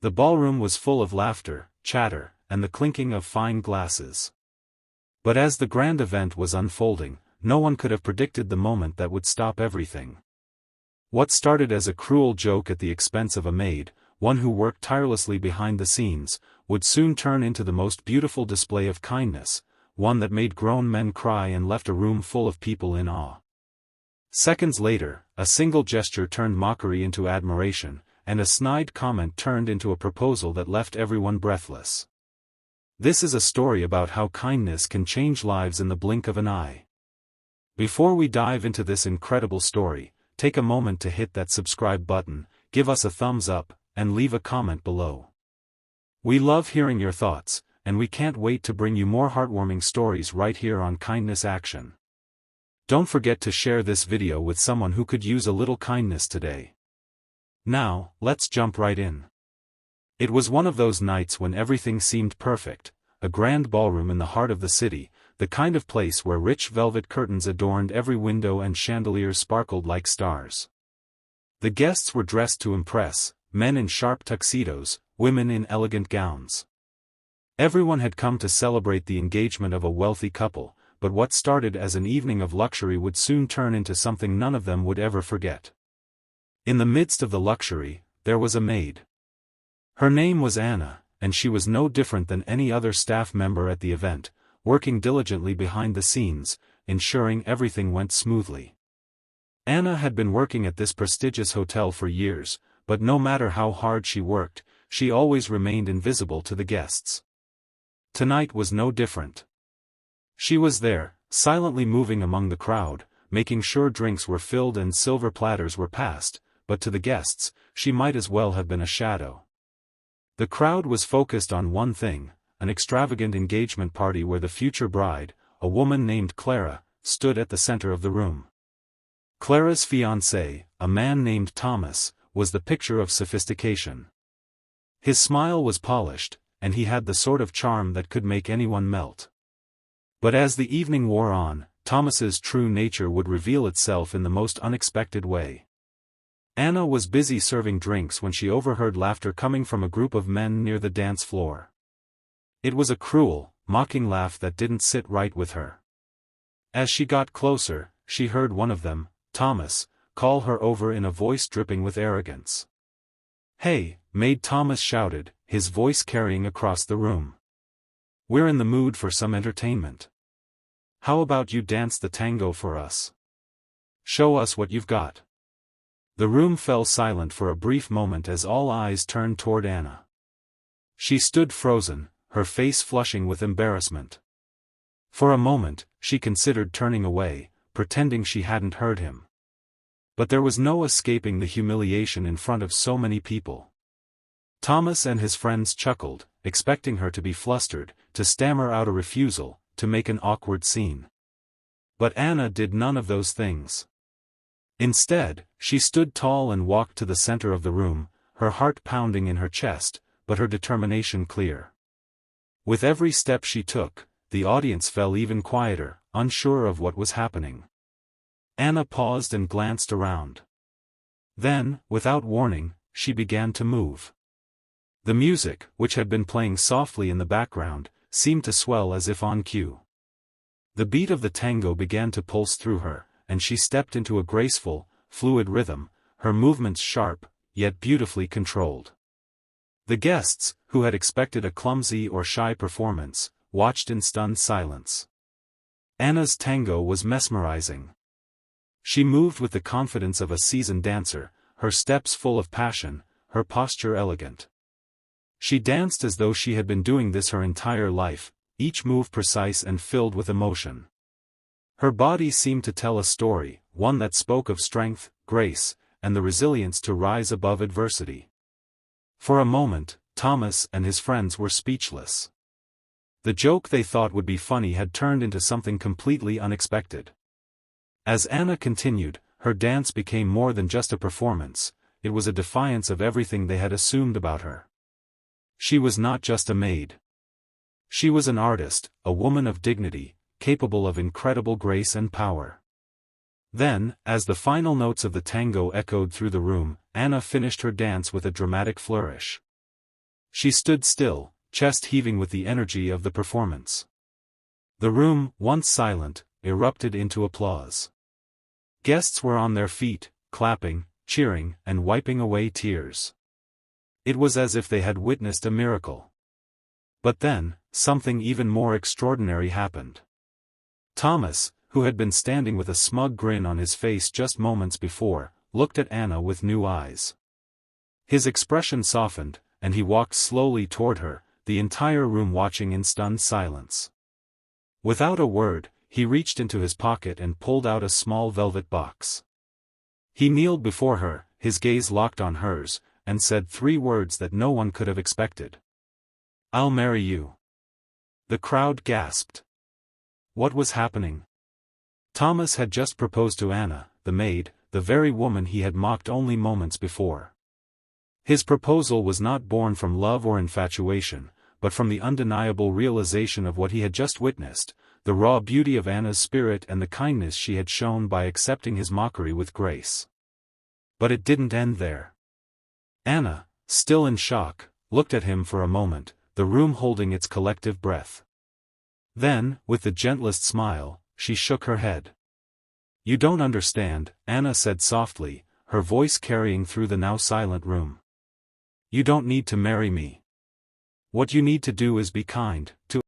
The ballroom was full of laughter, chatter, and the clinking of fine glasses. But as the grand event was unfolding, no one could have predicted the moment that would stop everything. What started as a cruel joke at the expense of a maid, one who worked tirelessly behind the scenes, would soon turn into the most beautiful display of kindness, one that made grown men cry and left a room full of people in awe. Seconds later, a single gesture turned mockery into admiration, and a snide comment turned into a proposal that left everyone breathless. This is a story about how kindness can change lives in the blink of an eye. Before we dive into this incredible story, take a moment to hit that subscribe button, give us a thumbs up, and leave a comment below. We love hearing your thoughts, and we can't wait to bring you more heartwarming stories right here on Kindness Action. Don't forget to share this video with someone who could use a little kindness today. Now, let's jump right in. It was one of those nights when everything seemed perfect, a grand ballroom in the heart of the city, the kind of place where rich velvet curtains adorned every window and chandeliers sparkled like stars. The guests were dressed to impress, men in sharp tuxedos, women in elegant gowns. Everyone had come to celebrate the engagement of a wealthy couple, but what started as an evening of luxury would soon turn into something none of them would ever forget. In the midst of the luxury, there was a maid. Her name was Anna, and she was no different than any other staff member at the event, working diligently behind the scenes, ensuring everything went smoothly. Anna had been working at this prestigious hotel for years, but no matter how hard she worked, she always remained invisible to the guests. Tonight was no different. She was there, silently moving among the crowd, making sure drinks were filled and silver platters were passed, but to the guests, she might as well have been a shadow. The crowd was focused on one thing, an extravagant engagement party where the future bride, a woman named Clara, stood at the center of the room. Clara's fiancé, a man named Thomas, was the picture of sophistication. His smile was polished, and he had the sort of charm that could make anyone melt. But as the evening wore on, Thomas's true nature would reveal itself in the most unexpected way. Anna was busy serving drinks when she overheard laughter coming from a group of men near the dance floor. It was a cruel, mocking laugh that didn't sit right with her. As she got closer, she heard one of them, Thomas, call her over in a voice dripping with arrogance. "Hey, Maid," Thomas shouted, his voice carrying across the room. "We're in the mood for some entertainment. How about you dance the tango for us? Show us what you've got." The room fell silent for a brief moment as all eyes turned toward Anna. She stood frozen, her face flushing with embarrassment. For a moment, she considered turning away, pretending she hadn't heard him. But there was no escaping the humiliation in front of so many people. Thomas and his friends chuckled, expecting her to be flustered, to stammer out a refusal, to make an awkward scene. But Anna did none of those things. Instead, she stood tall and walked to the center of the room, her heart pounding in her chest, but her determination clear. With every step she took, the audience fell even quieter, unsure of what was happening. Anna paused and glanced around. Then, without warning, she began to move. The music, which had been playing softly in the background, seemed to swell as if on cue. The beat of the tango began to pulse through her, and she stepped into a graceful, fluid rhythm, her movements sharp, yet beautifully controlled. The guests, who had expected a clumsy or shy performance, watched in stunned silence. Anna's tango was mesmerizing. She moved with the confidence of a seasoned dancer, her steps full of passion, her posture elegant. She danced as though she had been doing this her entire life, each move precise and filled with emotion. Her body seemed to tell a story, one that spoke of strength, grace, and the resilience to rise above adversity. For a moment, Thomas and his friends were speechless. The joke they thought would be funny had turned into something completely unexpected. As Anna continued, her dance became more than just a performance, it was a defiance of everything they had assumed about her. She was not just a maid. She was an artist, a woman of dignity, capable of incredible grace and power. Then, as the final notes of the tango echoed through the room, Anna finished her dance with a dramatic flourish. She stood still, chest heaving with the energy of the performance. The room, once silent, erupted into applause. Guests were on their feet, clapping, cheering, and wiping away tears. It was as if they had witnessed a miracle. But then, something even more extraordinary happened. Thomas, who had been standing with a smug grin on his face just moments before, looked at Anna with new eyes. His expression softened, and he walked slowly toward her, the entire room watching in stunned silence. Without a word, he reached into his pocket and pulled out a small velvet box. He kneeled before her, his gaze locked on hers, and said 3 words that no one could have expected. "I'll marry you." The crowd gasped. What was happening? Thomas had just proposed to Anna, the maid, the very woman he had mocked only moments before. His proposal was not born from love or infatuation, but from the undeniable realization of what he had just witnessed, the raw beauty of Anna's spirit and the kindness she had shown by accepting his mockery with grace. But it didn't end there. Anna, still in shock, looked at him for a moment, the room holding its collective breath. Then, with the gentlest smile, she shook her head. "You don't understand," Anna said softly, her voice carrying through the now silent room. "You don't need to marry me. What you need to do is be kind to